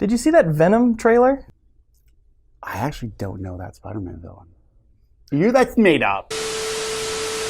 Did you see that Venom trailer? I actually don't know that Spider-Man villain. That's made up.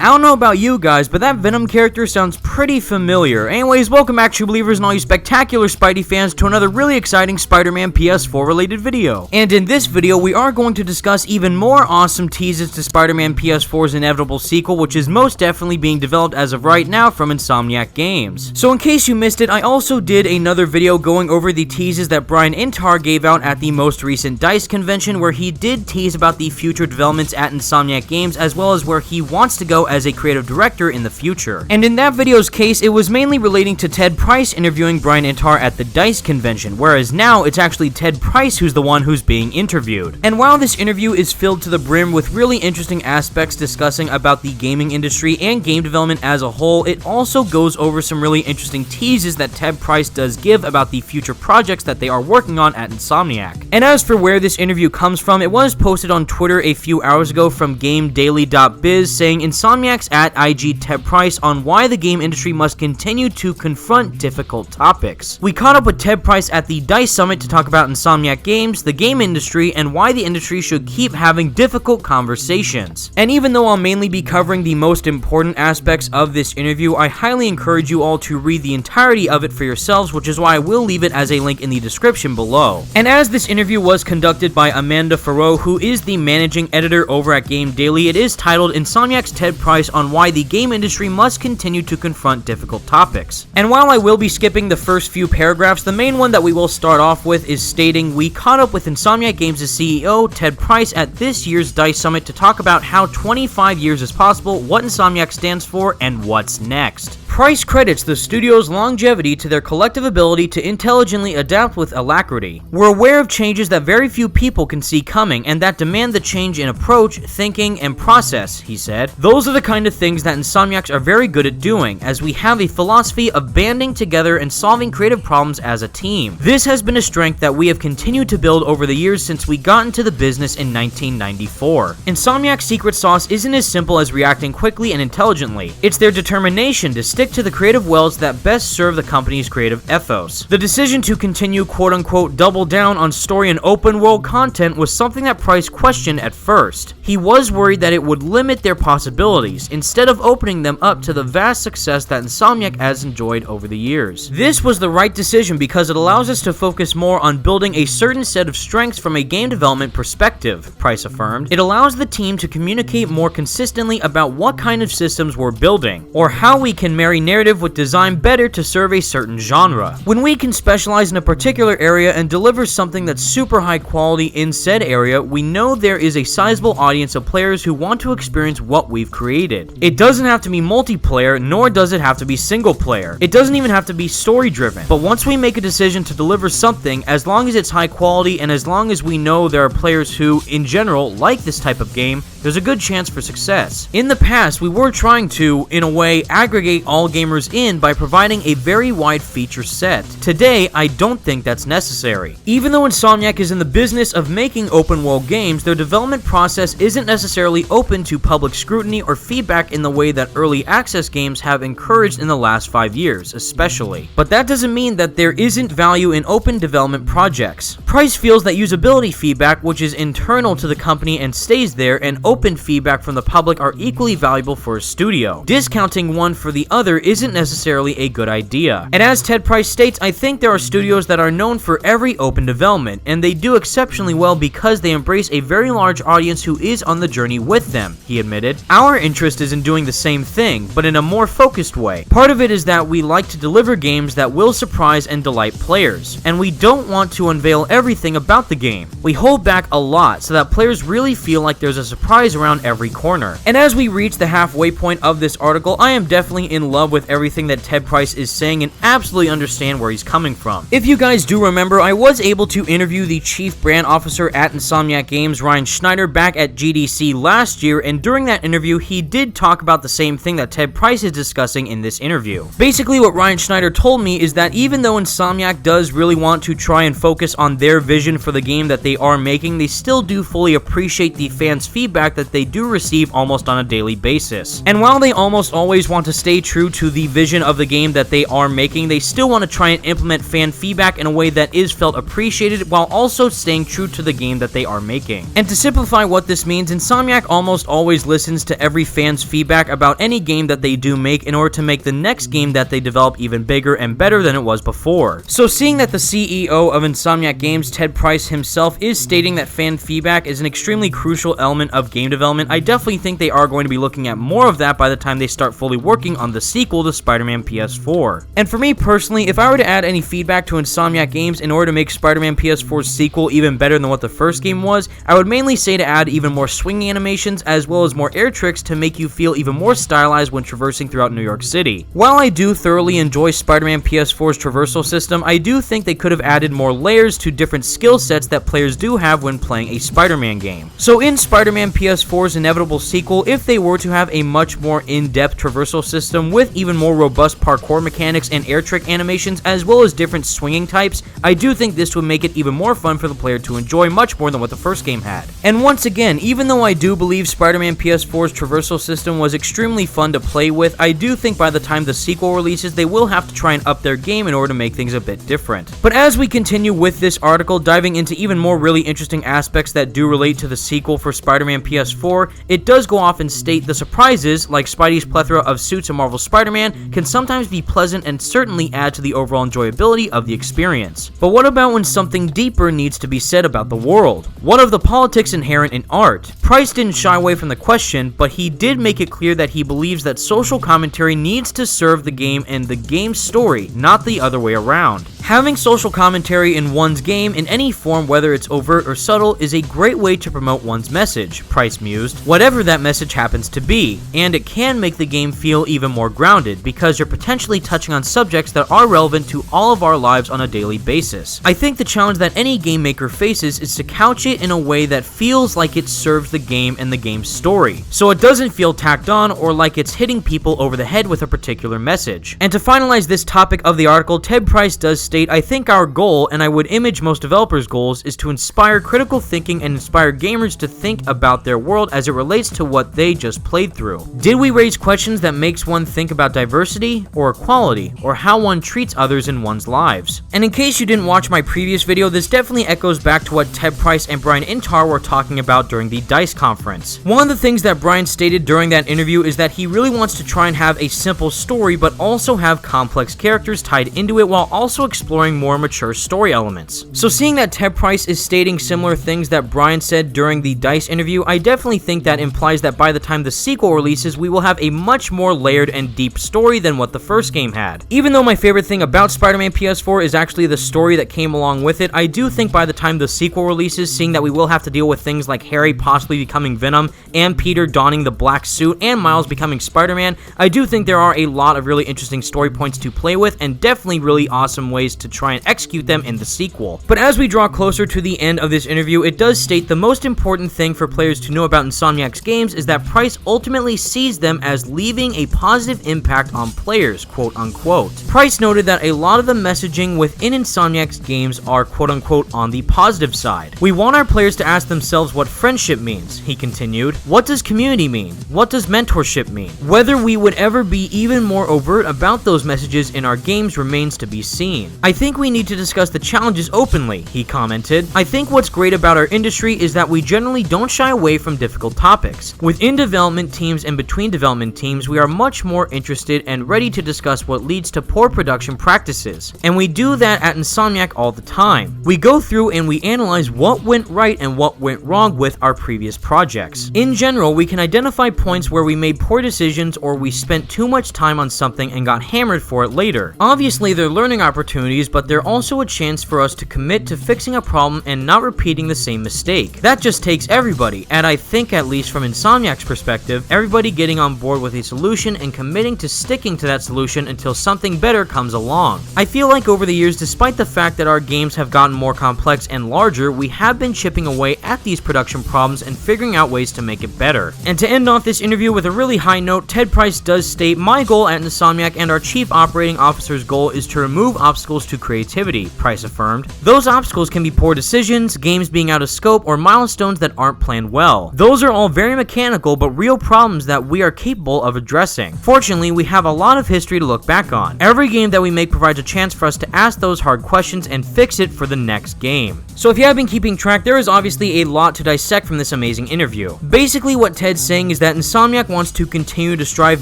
I don't know about you guys, but that Venom character sounds pretty familiar. Anyways, welcome back, true believers and all you spectacular Spidey fans, to another really exciting Spider-Man PS4 related video. And in this video, we are going to discuss even more awesome teases to Spider-Man PS4's inevitable sequel, which is most definitely being developed as of right now from Insomniac Games. So in case you missed it, I also did another video going over the teases that Brian Intar gave out at the most recent DICE convention, where he did tease about the future developments at Insomniac Games, as well as where he wants to go as a creative director in the future. And in that video's case, it was mainly relating to Ted Price interviewing Brian Intar at the DICE convention, whereas now it's actually Ted Price who's the one who's being interviewed. And while this interview is filled to the brim with really interesting aspects discussing about the gaming industry and game development as a whole, it also goes over some really interesting teases that Ted Price does give about the future projects that they are working on at Insomniac. And as for where this interview comes from, it was posted on Twitter a few hours ago from GameDaily.biz saying Insomniac's at IG Ted Price on why the game industry must continue to confront difficult topics. We caught up with Ted Price at the DICE Summit to talk about Insomniac Games, the game industry, and why the industry should keep having difficult conversations. And even though I'll mainly be covering the most important aspects of this interview, I highly encourage you all to read the entirety of it for yourselves, which is why I will leave it as a link in the description below. And as this interview was conducted by Amanda Farrow, who is the managing editor over at Game Daily, it is titled Insomniac's Ted Price on why the game industry must continue to confront difficult topics. And while I will be skipping the first few paragraphs, the main one that we will start off with is stating, we caught up with Insomniac Games' CEO, Ted Price, at this year's DICE Summit to talk about how 25 years is possible, what Insomniac stands for, and what's next. Price credits the studio's longevity to their collective ability to intelligently adapt with alacrity. We're aware of changes that very few people can see coming and that demand the change in approach, thinking, and process, he said. Those are the kind of things that Insomniacs are very good at doing, as we have a philosophy of banding together and solving creative problems as a team. This has been a strength that we have continued to build over the years since we got into the business in 1994. Insomniac's secret sauce isn't as simple as reacting quickly and intelligently. It's their determination to stick to the creative wells that best serve the company's creative ethos. The decision to continue quote-unquote double down on story and open world content was something that Price questioned at first. He was worried that it would limit their possibilities, instead of opening them up to the vast success that Insomniac has enjoyed over the years. This was the right decision because it allows us to focus more on building a certain set of strengths from a game development perspective, Price affirmed. It allows the team to communicate more consistently about what kind of systems we're building, or how we can marry narrative with design better to serve a certain genre. When we can specialize in a particular area and deliver something that's super high quality in said area, we know there is a sizable audience of players who want to experience what we've created. It doesn't have to be multiplayer, nor does it have to be single player. It doesn't even have to be story driven. But once we make a decision to deliver something, as long as it's high quality and as long as we know there are players who, in general, like this type of game, there's a good chance for success. In the past, we were trying to, in a way, aggregate all gamers in by providing a very wide feature set. Today, I don't think that's necessary. Even though Insomniac is in the business of making open world games, their development process isn't necessarily open to public scrutiny or feedback in the way that early access games have encouraged in the last 5 years, especially. But that doesn't mean that there isn't value in open development projects. Price feels that usability feedback, which is internal to the company and stays there, and open feedback from the public are equally valuable for a studio. Discounting one for the other isn't necessarily a good idea. And as Ted Price states, I think there are studios that are known for every open development, and they do exceptionally well because they embrace a very large audience who is on the journey with them, he admitted. Our interest is in doing the same thing, but in a more focused way. Part of it is that we like to deliver games that will surprise and delight players, and we don't want to unveil everything about the game. We hold back a lot so that players really feel like there's a surprise around every corner. And as we reach the halfway point of this article, I am definitely in love with everything that Ted Price is saying and absolutely understand where he's coming from. If you guys do remember, I was able to interview the chief brand officer at Insomniac Games, Ryan Schneider, back at GDC last year, and during that interview, he did talk about the same thing that Ted Price is discussing in this interview. Basically, what Ryan Schneider told me is that even though Insomniac does really want to try and focus on their vision for the game that they are making, they still do fully appreciate the fans' feedback feedback that they do receive almost on a daily basis. And while they almost always want to stay true to the vision of the game that they are making, they still want to try and implement fan feedback in a way that is felt appreciated while also staying true to the game that they are making. And to simplify what this means, Insomniac almost always listens to every fan's feedback about any game that they do make in order to make the next game that they develop even bigger and better than it was before. So seeing that the CEO of Insomniac Games, Ted Price himself, is stating that fan feedback is an extremely crucial element of game development, I definitely think they are going to be looking at more of that by the time they start fully working on the sequel to Spider-Man PS4. And for me personally, if I were to add any feedback to Insomniac Games in order to make Spider-Man PS4's sequel even better than what the first game was, I would mainly say to add even more swinging animations as well as more air tricks to make you feel even more stylized when traversing throughout New York City. While I do thoroughly enjoy Spider-Man PS4's traversal system, I do think they could have added more layers to different skill sets that players do have when playing a Spider-Man game. So in Spider-Man PS4's inevitable sequel, if they were to have a much more in-depth traversal system with even more robust parkour mechanics and air trick animations as well as different swinging types, I do think this would make it even more fun for the player to enjoy much more than what the first game had. And once again, even though I do believe Spider-Man PS4's traversal system was extremely fun to play with, I do think by the time the sequel releases, they will have to try and up their game in order to make things a bit different. But as we continue with this article, diving into even more really interesting aspects that do relate to the sequel for Spider-Man PS4, it does go off and state the surprises, like Spidey's plethora of suits in Marvel's Spider-Man, can sometimes be pleasant and certainly add to the overall enjoyability of the experience. But what about when something deeper needs to be said about the world? What of the politics inherent in art? Price didn't shy away from the question, but he did make it clear that he believes that social commentary needs to serve the game and the game's story, not the other way around. Having social commentary in one's game in any form, whether it's overt or subtle, is a great way to promote one's message, Price mused, whatever that message happens to be, and it can make the game feel even more grounded because you're potentially touching on subjects that are relevant to all of our lives on a daily basis. I think the challenge that any game maker faces is to couch it in a way that feels like it serves the game and the game's story, so it doesn't feel tacked on or like it's hitting people over the head with a particular message. And to finalize this topic of the article, Ted Price does state, I think our goal, and I would image most developers' goals, is to inspire critical thinking and inspire gamers to think about their world as it relates to what they just played through. Did we raise questions that makes one think about diversity, or equality, or how one treats others in one's lives? And in case you didn't watch my previous video, this definitely echoes back to what Ted Price and Brian Intar were talking about during the DICE conference. One of the things that Brian stated during that interview is that he really wants to try and have a simple story, but also have complex characters tied into it while also exploring more mature story elements. So seeing that Ted Price is stating similar things that Brian said during the DICE interview, I definitely think that implies that by the time the sequel releases, we will have a much more layered and deep story than what the first game had. Even though my favorite thing about Spider-Man PS4 is actually the story that came along with it, I do think by the time the sequel releases, seeing that we will have to deal with things like Harry possibly becoming Venom, and Peter donning the black suit, and Miles becoming Spider-Man, I do think there are a lot of really interesting story points to play with, and definitely really awesome ways to try and execute them in the sequel. But as we draw closer to the end of this interview, it does state the most important thing for players to know about Insomniac's games is that Price ultimately sees them as leaving a positive impact on players, quote unquote. Price noted that a lot of the messaging within Insomniac's games are quote unquote on the positive side. We want our players to ask themselves what friendship means, he continued. What does community mean? What does mentorship mean? Whether we would ever be even more overt about those messages in our games remains to be seen. I think we need to discuss the challenges openly, he commented. I think what's great about our industry is that we generally don't shy away from difficult topics. Within development teams and between development teams, we are much more interested and ready to discuss what leads to poor production practices. And we do that at Insomniac all the time. We go through and we analyze what went right and what went wrong with our previous projects. In general, we can identify points where we made poor decisions or we spent too much time on something and got hammered for it later. Obviously, they're learning opportunities, but they're also a chance for us to commit to fixing a problem and not repeating the same mistake. That just takes everybody, and I think at least from Insomniac's perspective, everybody getting on board with a solution and committing to sticking to that solution until something better comes along. I feel like over the years, despite the fact that our games have gotten more complex and larger, we have been chipping away at these production problems and figuring out ways to make it better. And to end off this interview with a really high note, Ted Price does state, "My goal at Insomniac and our Chief Operating Officer's goal is to remove obstacles to creativity," Price affirmed. "Those obstacles can be poor decisions, games being out of scope, or milestones that aren't planned well. Those are all very mechanical but real problems that we are capable of addressing. Fortunately, we have a lot of history to look back on. Every game that we make provides a chance for us to ask those hard questions and fix it for the next game." So if you have been keeping track, there is obviously a lot to dissect from this amazing interview. Basically what Ted's saying is that Insomniac wants to continue to strive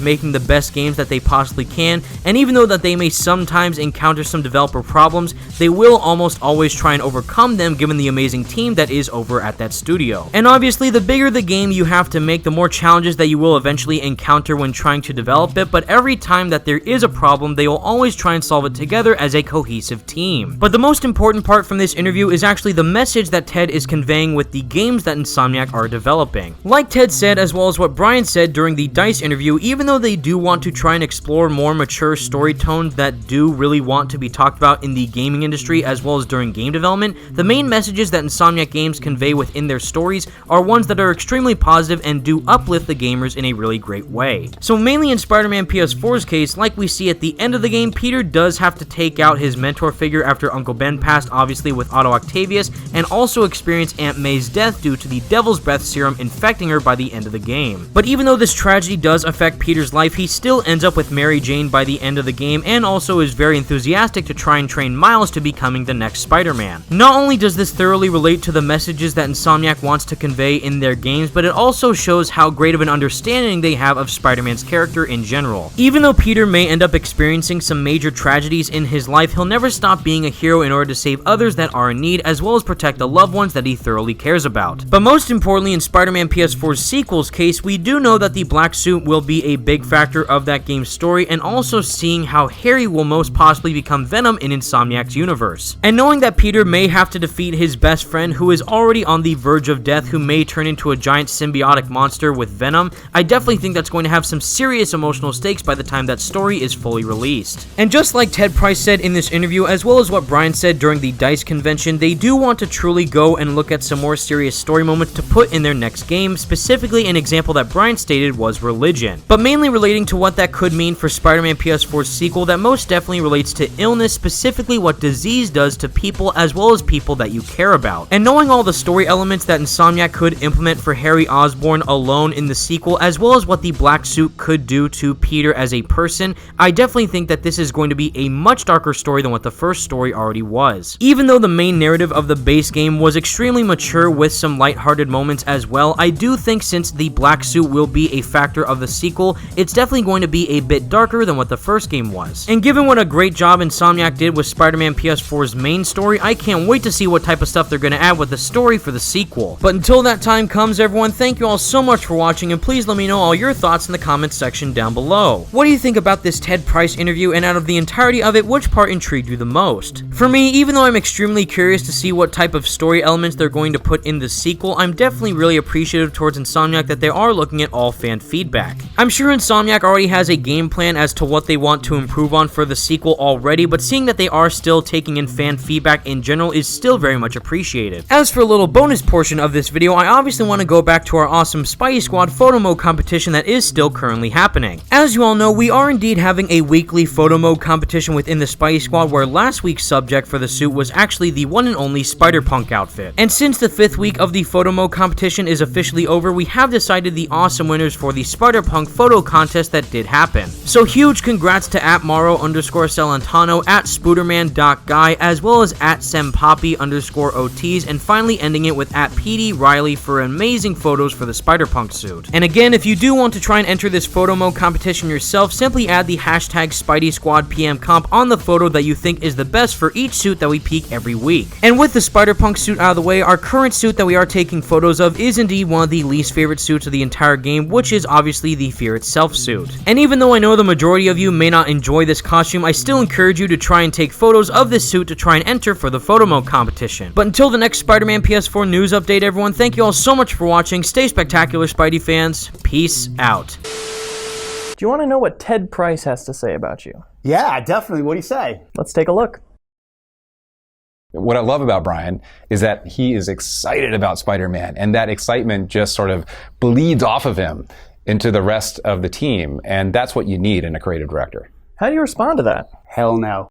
making the best games that they possibly can, and even though that they may sometimes encounter some developer problems, they will almost always try and overcome them given the amazing team that is over at that studio. And obviously the bigger the game you have to make, the more challenges that you will eventually encounter when trying to develop it, but every time that there is a problem, they will always try and solve it together as a cohesive team. But the most important part from this interview is actually the message that Ted is conveying with the games that Insomniac are developing. Like Ted said, as well as what Brian said during the DICE interview, even though they do want to try and explore more mature story tones that do really want to be talked about in the gaming industry as well as during game development, the main messages that Insomniac games convey within their stories are ones that are extremely positive and do uplift the gamers in a really great way. So mainly in Spider-Man PS4's case, like we see at the end of the game, Peter does have to take out his mentor figure after Uncle Ben passed, obviously with Otto Octavius, and also experience Aunt May's death due to the Devil's Breath serum infecting her by the end of the game. But even though this tragedy does affect Peter's life, he still ends up with Mary Jane by the end of the game, and also is very enthusiastic to try and train Miles to becoming the next Spider-Man. Not only does this thoroughly relate to the messages that Insomniac wants to convey in their games, but it also shows how great of an understanding they have of Spider-Man's character in general. Even though Peter may end up experiencing some major tragedies in his life, he'll never stop being a hero in order to save others that are in need, as well as protect the loved ones that he thoroughly cares about. But most importantly, in Spider-Man PS4's sequel's case, we do know that the black suit will be a big factor of that game's story, and also seeing how Harry will most possibly become Venom in Insomniac's universe. And knowing that Peter may have to defeat his best friend who is already on the verge of death, who may turn into a giant symbiotic monster with Venom, I definitely think that's going to have some serious emotional stakes by the time that story is fully released. And just like Ted Price said in this interview, as well as what Brian said during the DICE convention, they do want to truly go and look at some more serious story moments to put in their next game. Specifically, an example that Brian stated was religion, but mainly relating to what that could mean for Spider-Man PS4's sequel that most definitely relates to illness, specifically what disease does to people as well as people that you care about. And knowing all the story elements that Insomniac could implement for Harry Osborn alone in the sequel, as well as what the black suit could do to Peter as a person, I definitely think that this is going to be a much darker story than what the first story already was. Even though the main narrative of the base game was extremely mature with some lighthearted moments as well, I do think since the black suit will be a factor of the sequel, it's definitely going to be a bit darker than what the first game was. And given what a great job Insomniac did with Spider-Man PS4's main story, I can't wait to see what type of stuff they're going to add with the story for the sequel. But until that time comes, everyone, thank you all so much for watching, and please let me know all your thoughts in the comments section down below. What do you think about this Ted Price interview, and out of the entirety of it, which part intrigued you the most? For me, even though I'm extremely curious to see what type of story elements they're going to put in the sequel, I'm definitely really appreciative towards Insomniac that they are looking at all fan feedback. I'm sure Insomniac already has a game plan as to what they want to improve on for the sequel already, but seeing that they are still taking in fan feedback in general is still very much appreciated. As for a little bonus portion of this video, I obviously want to go back to our awesome Spidey Squad photo mode competition that is still currently happening. As you all know, we are indeed having a weekly photo mode competition within the Spidey Squad, where last week's subject for the suit was actually the one and only Spider-Punk outfit. And since the 5th week of the photo mode competition is officially over, we have decided the awesome winners for the Spider-Punk photo contest that did happen. So huge congrats to @Maro_Celentano, @Spooderman.Guy, as well as @Sempoppy_OTs, and finally ending it with @PD Riley for amazing photos for the Spider-Punk suit. And again, if you do want to try and enter this photo mode competition yourself, simply add the hashtag Spidey Squad PM Comp on the photo that you think is the best for each suit that we peek every week. And with the Spider-Punk suit out of the way, our current suit that we are taking photos of is indeed one of the least favorite suits of the entire game, which is obviously the Fear Itself suit. And even though I know the majority of you may not enjoy this costume, I still encourage you to try and take photos of this suit to try and enter for the photo mode competition. But until the next Spider-Man PS4 news update, everyone, thank you all so much for watching. Stay spectacular, Spidey fans. Peace out. Do you want to know what Ted Price has to say about you? Yeah, definitely. What do you say? Let's take a look. What I love about Brian is that he is excited about Spider-Man, and that excitement just sort of bleeds off of him into the rest of the team, and that's what you need in a creative director. How do you respond to that? Hell no.